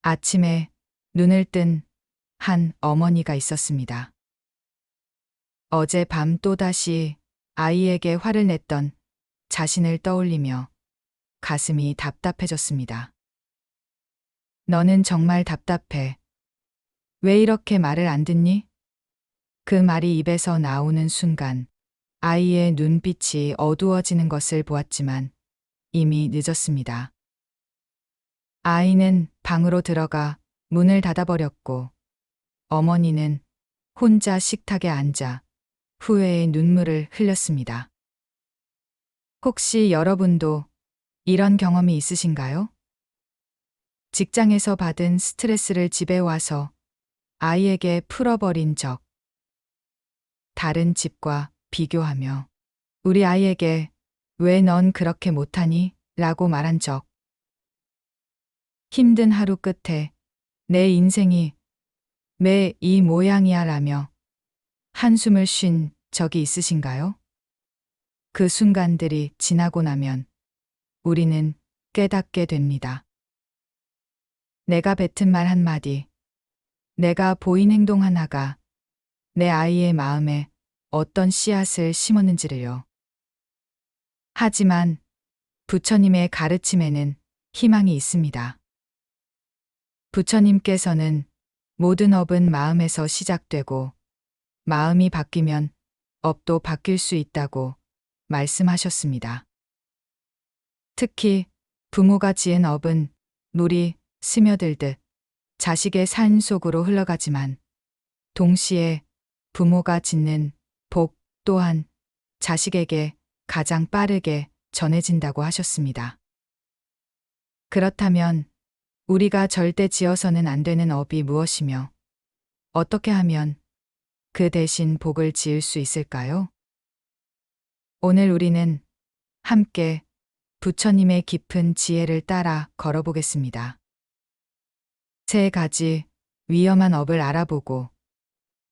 아침에 눈을 뜬 한 어머니가 있었습니다. 어젯밤 또다시 아이에게 화를 냈던 자신을 떠올리며 가슴이 답답해졌습니다. 너는 정말 답답해. 왜 이렇게 말을 안 듣니? 그 말이 입에서 나오는 순간 아이의 눈빛이 어두워지는 것을 보았지만 이미 늦었습니다. 아이는 방으로 들어가 문을 닫아버렸고 어머니는 혼자 식탁에 앉아 후회의 눈물을 흘렸습니다. 혹시 여러분도 이런 경험이 있으신가요? 직장에서 받은 스트레스를 집에 와서 아이에게 풀어버린 적, 다른 집과 비교하며 우리 아이에게 왜 넌 그렇게 못하니? 라고 말한 적, 힘든 하루 끝에 내 인생이 왜 이 모양이야 라며 한숨을 쉰 적이 있으신가요? 그 순간들이 지나고 나면 우리는 깨닫게 됩니다. 내가 뱉은 말 한마디, 내가 보인 행동 하나가 내 아이의 마음에 어떤 씨앗을 심었는지를요. 하지만 부처님의 가르침에는 희망이 있습니다. 부처님께서는 모든 업은 마음에서 시작되고 마음이 바뀌면 업도 바뀔 수 있다고 말씀하셨습니다. 특히 부모가 지은 업은 물이 스며들듯 자식의 삶 속으로 흘러가지만 동시에 부모가 짓는 복 또한 자식에게 가장 빠르게 전해진다고 하셨습니다. 그렇다면 우리가 절대 지어서는 안 되는 업이 무엇이며 어떻게 하면 그 대신 복을 지을 수 있을까요? 오늘 우리는 함께 부처님의 깊은 지혜를 따라 걸어보겠습니다. 세 가지 위험한 업을 알아보고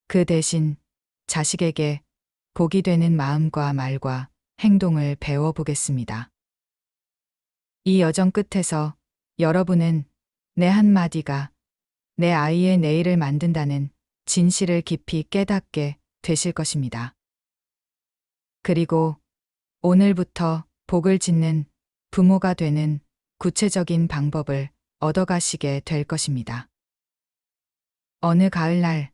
그 대신 자식에게 복이 되는 마음과 말과 행동을 배워보겠습니다. 이 여정 끝에서 여러분은 내 한마디가 내 아이의 내일을 만든다는 진실을 깊이 깨닫게 되실 것입니다. 그리고 오늘부터 복을 짓는 부모가 되는 구체적인 방법을 얻어가시게 될 것입니다. 어느 가을날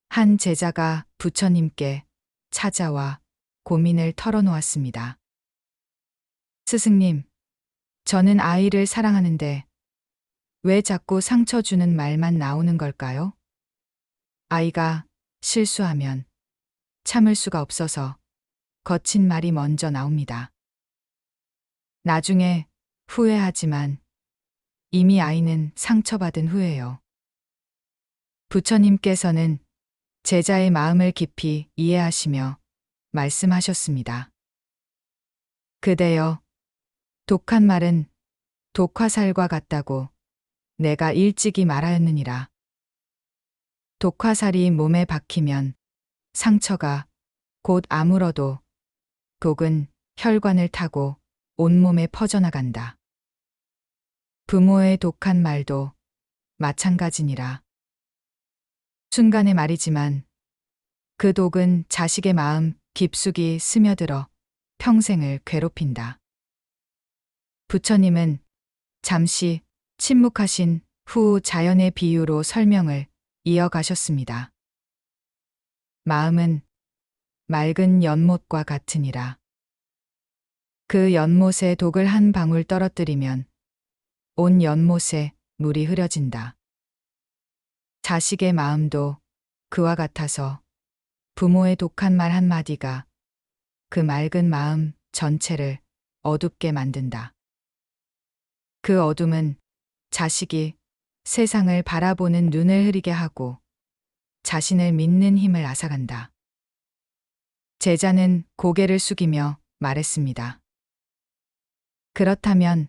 한 제자가 부처님께 찾아와 고민을 털어놓았습니다. 스승님, 저는 아이를 사랑하는데 왜 자꾸 상처 주는 말만 나오는 걸까요? 아이가 실수하면 참을 수가 없어서 거친 말이 먼저 나옵니다. 나중에 후회하지만 이미 아이는 상처받은 후예요. 부처님께서는 제자의 마음을 깊이 이해하시며 말씀하셨습니다. 그대여, 독한 말은 독화살과 같다고 내가 일찍이 말하였느니라. 독화살이 몸에 박히면 상처가 곧 아물어도 독은 혈관을 타고 온몸에 퍼져나간다. 부모의 독한 말도 마찬가지니라. 순간의 말이지만 그 독은 자식의 마음 깊숙이 스며들어 평생을 괴롭힌다. 부처님은 잠시 침묵하신 후 자연의 비유로 설명을 이어가셨습니다. 마음은 맑은 연못과 같으니라. 그 연못에 독을 한 방울 떨어뜨리면 온 연못에 물이 흐려진다. 자식의 마음도 그와 같아서 부모의 독한 말 한마디가 그 맑은 마음 전체를 어둡게 만든다. 그 어둠은 자식이 세상을 바라보는 눈을 흐리게 하고 자신을 믿는 힘을 앗아간다. 제자는 고개를 숙이며 말했습니다. 그렇다면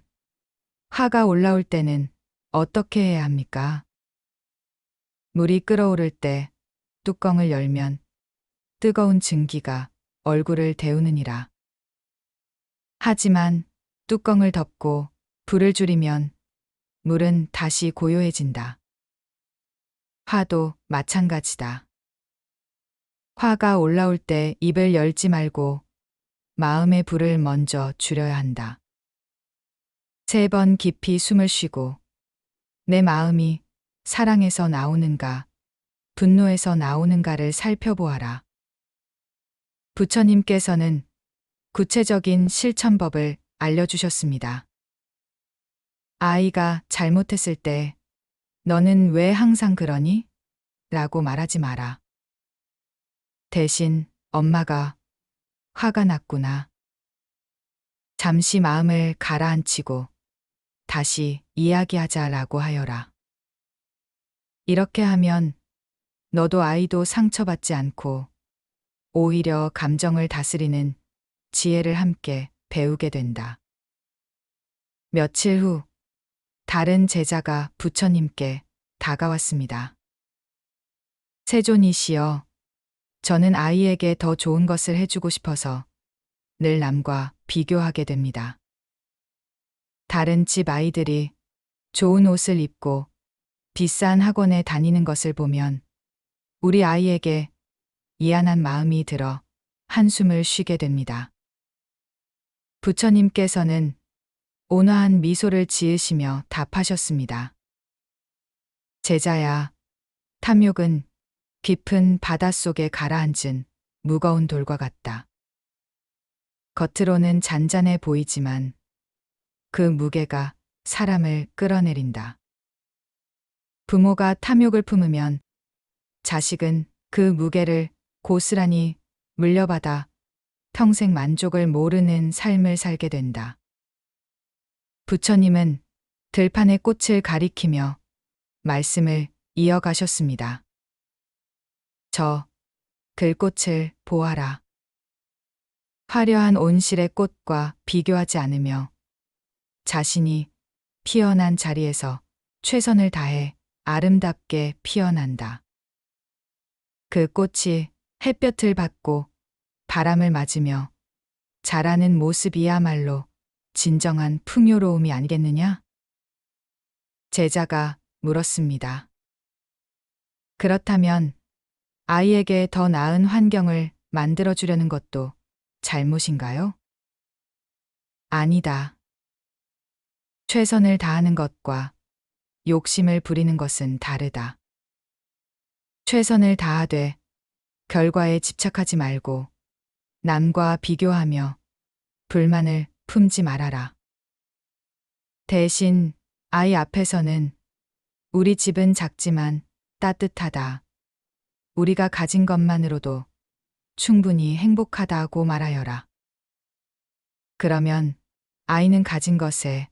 화가 올라올 때는 어떻게 해야 합니까? 물이 끓어오를 때 뚜껑을 열면 뜨거운 증기가 얼굴을 데우느니라. 하지만 뚜껑을 덮고 불을 줄이면 물은 다시 고요해진다. 화도 마찬가지다. 화가 올라올 때 입을 열지 말고 마음의 불을 먼저 줄여야 한다. 3번 깊이 숨을 쉬고 내 마음이 사랑에서 나오는가, 분노에서 나오는가를 살펴보아라. 부처님께서는 구체적인 실천법을 알려주셨습니다. 아이가 잘못했을 때 너는 왜 항상 그러니? 라고 말하지 마라. 대신 엄마가 화가 났구나. 잠시 마음을 가라앉히고 다시 이야기하자라고 하여라. 이렇게 하면 너도 아이도 상처받지 않고 오히려 감정을 다스리는 지혜를 함께 배우게 된다. 며칠 후 다른 제자가 부처님께 다가왔습니다. 세존이시여, 저는 아이에게 더 좋은 것을 해주고 싶어서 늘 남과 비교하게 됩니다. 다른 집 아이들이 좋은 옷을 입고 비싼 학원에 다니는 것을 보면 우리 아이에게 미안한 마음이 들어 한숨을 쉬게 됩니다. 부처님께서는 온화한 미소를 지으시며 답하셨습니다. 제자야, 탐욕은 깊은 바닷속에 가라앉은 무거운 돌과 같다. 겉으로는 잔잔해 보이지만 그 무게가 사람을 끌어내린다. 부모가 탐욕을 품으면 자식은 그 무게를 고스란히 물려받아 평생 만족을 모르는 삶을 살게 된다. 부처님은 들판의 꽃을 가리키며 말씀을 이어가셨습니다. 저 들꽃을 보아라. 화려한 온실의 꽃과 비교하지 않으며 자신이 피어난 자리에서 최선을 다해 아름답게 피어난다. 그 꽃이 햇볕을 받고 바람을 맞으며 자라는 모습이야말로 진정한 풍요로움이 아니겠느냐? 제자가 물었습니다. 그렇다면 아이에게 더 나은 환경을 만들어주려는 것도 잘못인가요? 아니다. 최선을 다하는 것과 욕심을 부리는 것은 다르다. 최선을 다하되 결과에 집착하지 말고 남과 비교하며 불만을 품지 말아라. 대신 아이 앞에서는 우리 집은 작지만 따뜻하다. 우리가 가진 것만으로도 충분히 행복하다고 말하여라. 그러면 아이는 가진 것에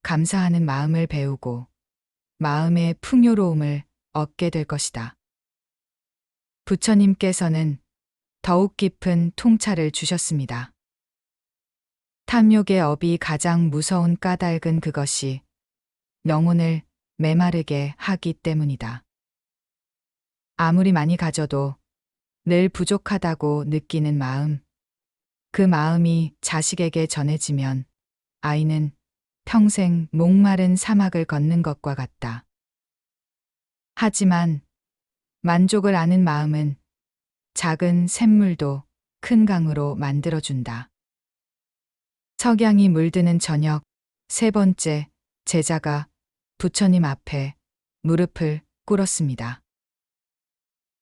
감사하는 마음을 배우고 마음의 풍요로움을 얻게 될 것이다. 부처님께서는 더욱 깊은 통찰을 주셨습니다. 탐욕의 업이 가장 무서운 까닭은 그것이 영혼을 메마르게 하기 때문이다. 아무리 많이 가져도 늘 부족하다고 느끼는 마음, 그 마음이 자식에게 전해지면 아이는 평생 목마른 사막을 걷는 것과 같다. 하지만 만족을 아는 마음은 작은 샘물도 큰 강으로 만들어준다. 석양이 물드는 저녁, 3번째 제자가 부처님 앞에 무릎을 꿇었습니다.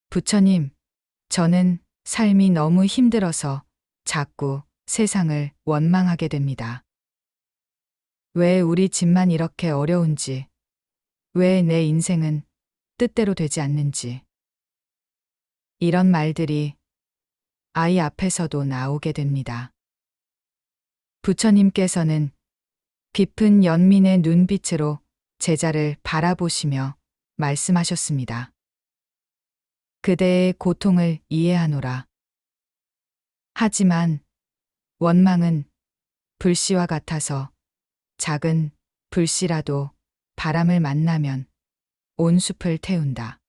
부처님, 저는 삶이 너무 힘들어서 자꾸 세상을 원망하게 됩니다. 왜 우리 집만 이렇게 어려운지, 왜 내 인생은 뜻대로 되지 않는지. 이런 말들이 아이 앞에서도 나오게 됩니다. 부처님께서는 깊은 연민의 눈빛으로 제자를 바라보시며 말씀하셨습니다. 그대의 고통을 이해하노라. 하지만 원망은 불씨와 같아서 작은 불씨라도 바람을 만나면 온 숲을 태운다.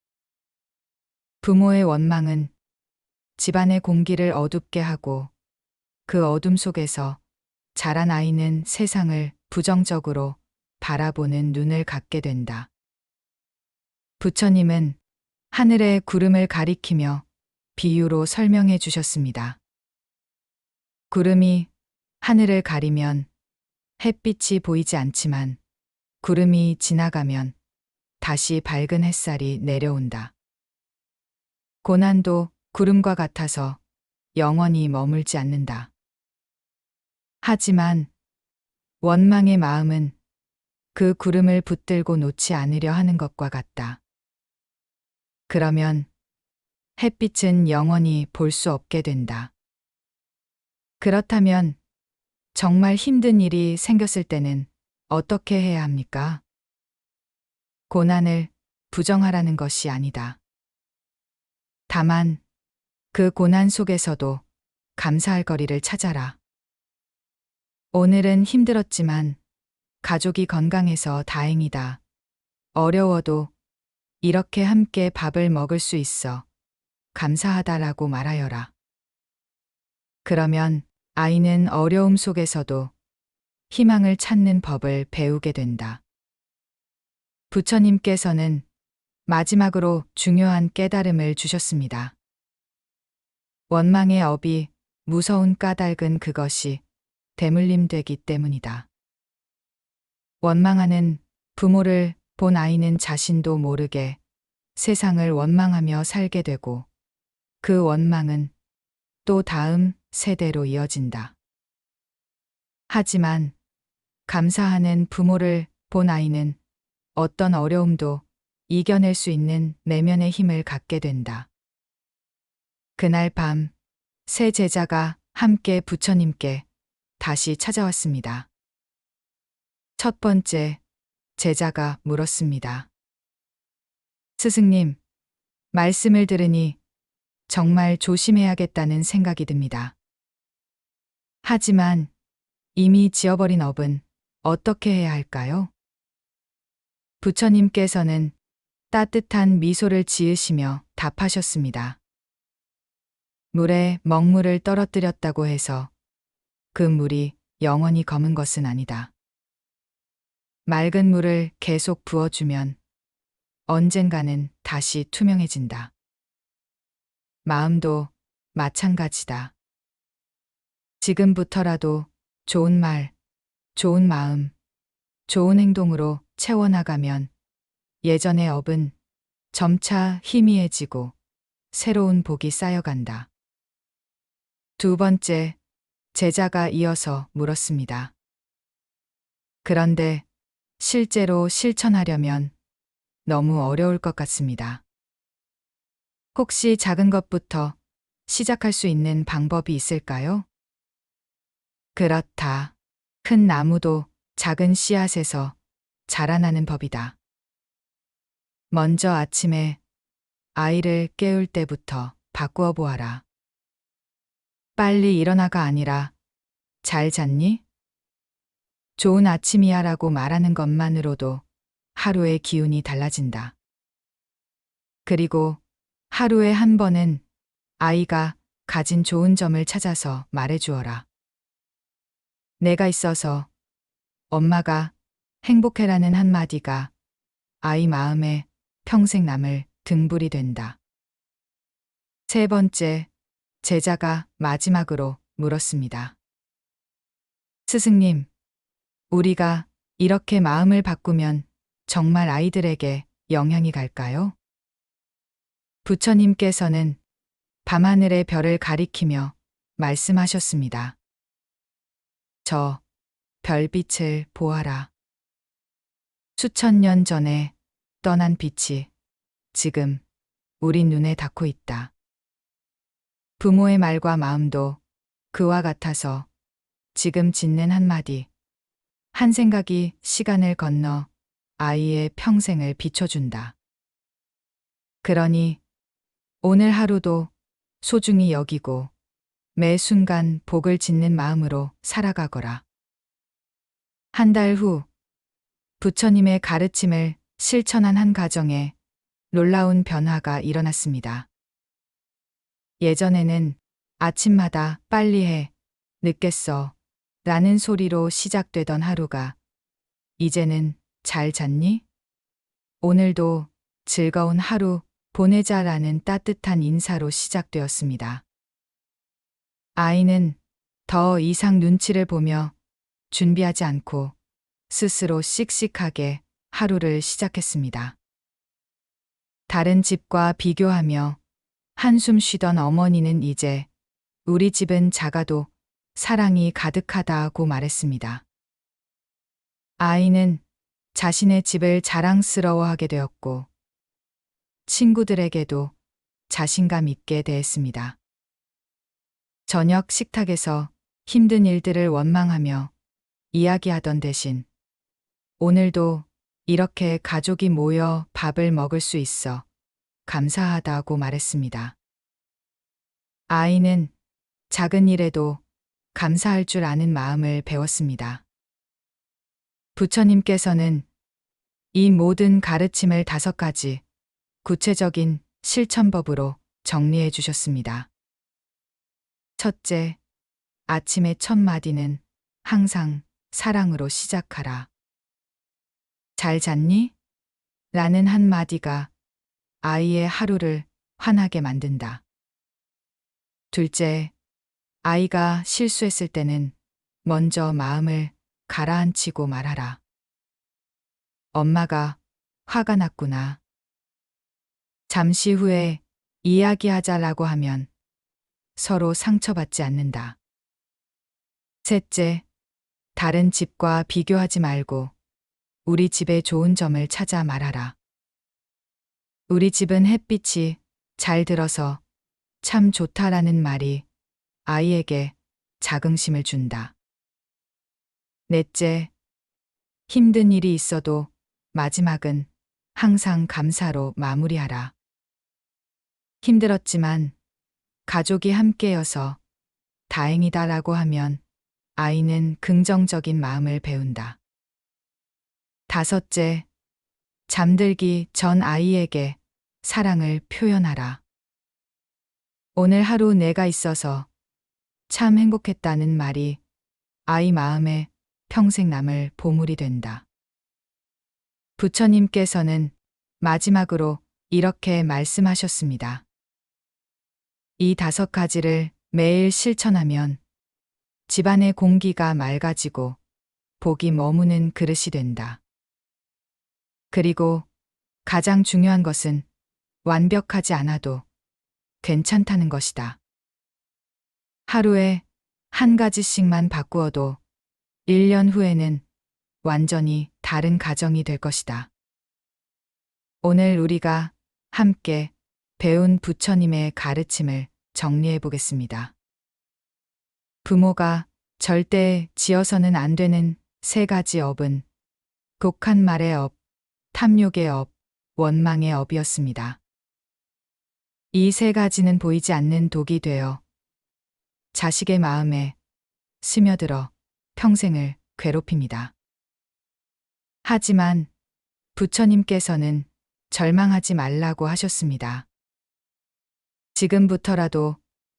부모의 원망은 집안의 공기를 어둡게 하고 그 어둠 속에서 자란 아이는 세상을 부정적으로 바라보는 눈을 갖게 된다. 부처님은 하늘의 구름을 가리키며 비유로 설명해 주셨습니다. 구름이 하늘을 가리면 햇빛이 보이지 않지만 구름이 지나가면 다시 밝은 햇살이 내려온다. 고난도 구름과 같아서 영원히 머물지 않는다. 하지만 원망의 마음은 그 구름을 붙들고 놓지 않으려 하는 것과 같다. 그러면 햇빛은 영원히 볼 수 없게 된다. 그렇다면 정말 힘든 일이 생겼을 때는 어떻게 해야 합니까? 고난을 부정하라는 것이 아니다. 다만 그 고난 속에서도 감사할 거리를 찾아라. 오늘은 힘들었지만 가족이 건강해서 다행이다. 어려워도 이렇게 함께 밥을 먹을 수 있어 감사하다라고 말하여라. 그러면 아이는 어려움 속에서도 희망을 찾는 법을 배우게 된다. 부처님께서는 마지막으로 중요한 깨달음을 주셨습니다. 원망의 업이 무서운 까닭은 그것이 대물림 되기 때문이다. 원망하는 부모를 본 아이는 자신도 모르게 세상을 원망하며 살게 되고 그 원망은 또 다음 세대로 이어진다. 하지만 감사하는 부모를 본 아이는 어떤 어려움도 이겨낼 수 있는 내면의 힘을 갖게 된다. 그날 밤 세 제자가 함께 부처님께 다시 찾아왔습니다. 첫 번째 제자가 물었습니다. 스승님, 말씀을 들으니 정말 조심해야겠다는 생각이 듭니다. 하지만 이미 지어버린 업은 어떻게 해야 할까요? 부처님께서는 따뜻한 미소를 지으시며 답하셨습니다. 물에 먹물을 떨어뜨렸다고 해서 그 물이 영원히 검은 것은 아니다. 맑은 물을 계속 부어주면 언젠가는 다시 투명해진다. 마음도 마찬가지다. 지금부터라도 좋은 말, 좋은 마음, 좋은 행동으로 채워나가면 예전의 업은 점차 희미해지고 새로운 복이 쌓여간다. 두 번째, 제자가 이어서 물었습니다. 그런데 실제로 실천하려면 너무 어려울 것 같습니다. 혹시 작은 것부터 시작할 수 있는 방법이 있을까요? 그렇다. 큰 나무도 작은 씨앗에서 자라나는 법이다. 먼저 아침에 아이를 깨울 때부터 바꾸어 보아라. 빨리 일어나가 아니라 잘 잤니? 좋은 아침이야 라고 말하는 것만으로도 하루의 기운이 달라진다. 그리고 하루에 한 번은 아이가 가진 좋은 점을 찾아서 말해주어라. 내가 있어서 엄마가 행복해라는 한마디가 아이 마음에 평생 남을 등불이 된다. 세 번째, 제자가 마지막으로 물었습니다. 스승님, 우리가 이렇게 마음을 바꾸면 정말 아이들에게 영향이 갈까요? 부처님께서는 밤하늘의 별을 가리키며 말씀하셨습니다. 저 별빛을 보아라. 수천 년 전에 떠난 빛이 지금 우리 눈에 닿고 있다. 부모의 말과 마음도 그와 같아서 지금 짓는 한마디, 한 생각이 시간을 건너 아이의 평생을 비춰준다. 그러니 오늘 하루도 소중히 여기고 매 순간 복을 짓는 마음으로 살아가거라. 한 달 후 부처님의 가르침을 실천한 한 가정에 놀라운 변화가 일어났습니다. 예전에는 아침마다 빨리 해, 늦게 써 라는 소리로 시작되던 하루가 이제는 잘 잤니? 오늘도 즐거운 하루 보내자라는 따뜻한 인사로 시작되었습니다. 아이는 더 이상 눈치를 보며 준비하지 않고 스스로 씩씩하게 하루를 시작했습니다. 다른 집과 비교하며 한숨 쉬던 어머니는 이제 우리 집은 작아도 사랑이 가득하다고 말했습니다. 아이는 자신의 집을 자랑스러워하게 되었고 친구들에게도 자신감 있게 대했습니다. 저녁 식탁에서 힘든 일들을 원망하며 이야기하던 대신 오늘도 이렇게 가족이 모여 밥을 먹을 수 있어 감사하다고 말했습니다. 아이는 작은 일에도 감사할 줄 아는 마음을 배웠습니다. 부처님께서는 이 모든 가르침을 5가지 구체적인 실천법으로 정리해 주셨습니다. 첫째, 아침의 첫 마디는 항상 사랑으로 시작하라. 잘 잤니? 라는 한마디가 아이의 하루를 환하게 만든다. 둘째, 아이가 실수했을 때는 먼저 마음을 가라앉히고 말하라. 엄마가 화가 났구나. 잠시 후에 이야기하자라고 하면 서로 상처받지 않는다. 셋째, 다른 집과 비교하지 말고 우리 집의 좋은 점을 찾아 말하라. 우리 집은 햇빛이 잘 들어서 참 좋다라는 말이 아이에게 자긍심을 준다. 넷째, 힘든 일이 있어도 마지막은 항상 감사로 마무리하라. 힘들었지만 가족이 함께여서 다행이다라고 하면 아이는 긍정적인 마음을 배운다. 다섯째, 잠들기 전 아이에게 사랑을 표현하라. 오늘 하루 내가 있어서 참 행복했다는 말이 아이 마음에 평생 남을 보물이 된다. 부처님께서는 마지막으로 이렇게 말씀하셨습니다. 이 5가지를 매일 실천하면 집안의 공기가 맑아지고 복이 머무는 그릇이 된다. 그리고 가장 중요한 것은 완벽하지 않아도 괜찮다는 것이다. 하루에 1가지씩만 바꾸어도 1년 후에는 완전히 다른 가정이 될 것이다. 오늘 우리가 함께 배운 부처님의 가르침을 정리해 보겠습니다. 부모가 절대 지어서는 안 되는 3가지 업은 독한 말의 업, 탐욕의 업, 원망의 업이었습니다. 이 3가지는 보이지 않는 독이 되어 자식의 마음에 스며들어 평생을 괴롭힙니다. 하지만 부처님께서는 절망하지 말라고 하셨습니다. 지금부터라도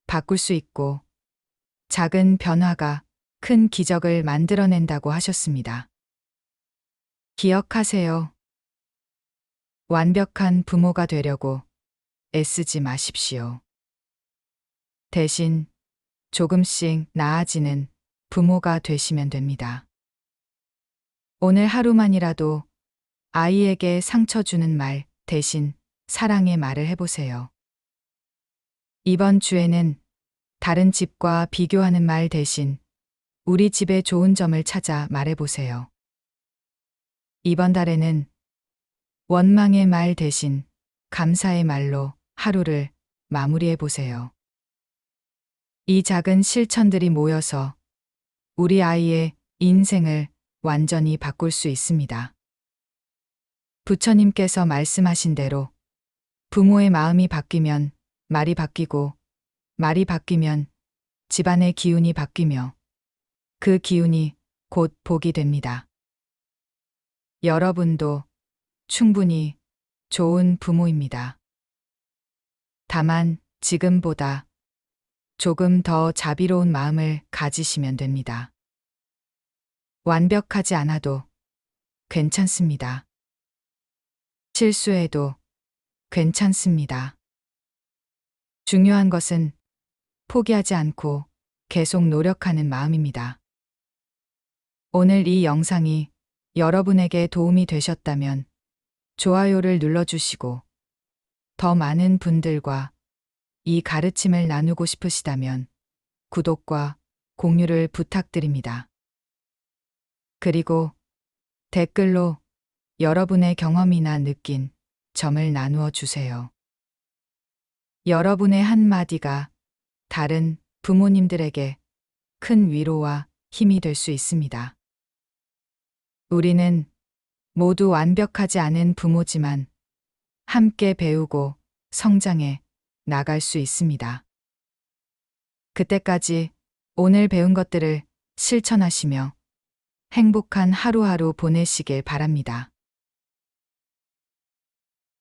바꿀 수 있고 작은 변화가 큰 기적을 만들어낸다고 하셨습니다. 기억하세요. 완벽한 부모가 되려고 애쓰지 마십시오. 대신 조금씩 나아지는 부모가 되시면 됩니다. 오늘 하루만이라도 아이에게 상처 주는 말 대신 사랑의 말을 해보세요. 이번 주에는 다른 집과 비교하는 말 대신 우리 집의 좋은 점을 찾아 말해보세요. 이번 달에는 원망의 말 대신 감사의 말로 하루를 마무리해보세요. 이 작은 실천들이 모여서 우리 아이의 인생을 완전히 바꿀 수 있습니다. 부처님께서 말씀하신 대로 부모의 마음이 바뀌면 말이 바뀌고 말이 바뀌면 집안의 기운이 바뀌며 그 기운이 곧 복이 됩니다. 여러분도 충분히 좋은 부모입니다. 다만 지금보다 조금 더 자비로운 마음을 가지시면 됩니다. 완벽하지 않아도 괜찮습니다. 실수해도 괜찮습니다. 중요한 것은 포기하지 않고 계속 노력하는 마음입니다. 오늘 이 영상이 여러분에게 도움이 되셨다면 좋아요를 눌러주시고 더 많은 분들과 이 가르침을 나누고 싶으시다면 구독과 공유를 부탁드립니다. 그리고 댓글로 여러분의 경험이나 느낀 점을 나누어 주세요. 여러분의 한마디가 다른 부모님들에게 큰 위로와 힘이 될 수 있습니다. 우리는 모두 완벽하지 않은 부모지만 함께 배우고 성장해 나갈 수 있습니다. 그때까지 오늘 배운 것들을 실천하시며 행복한 하루하루 보내시길 바랍니다.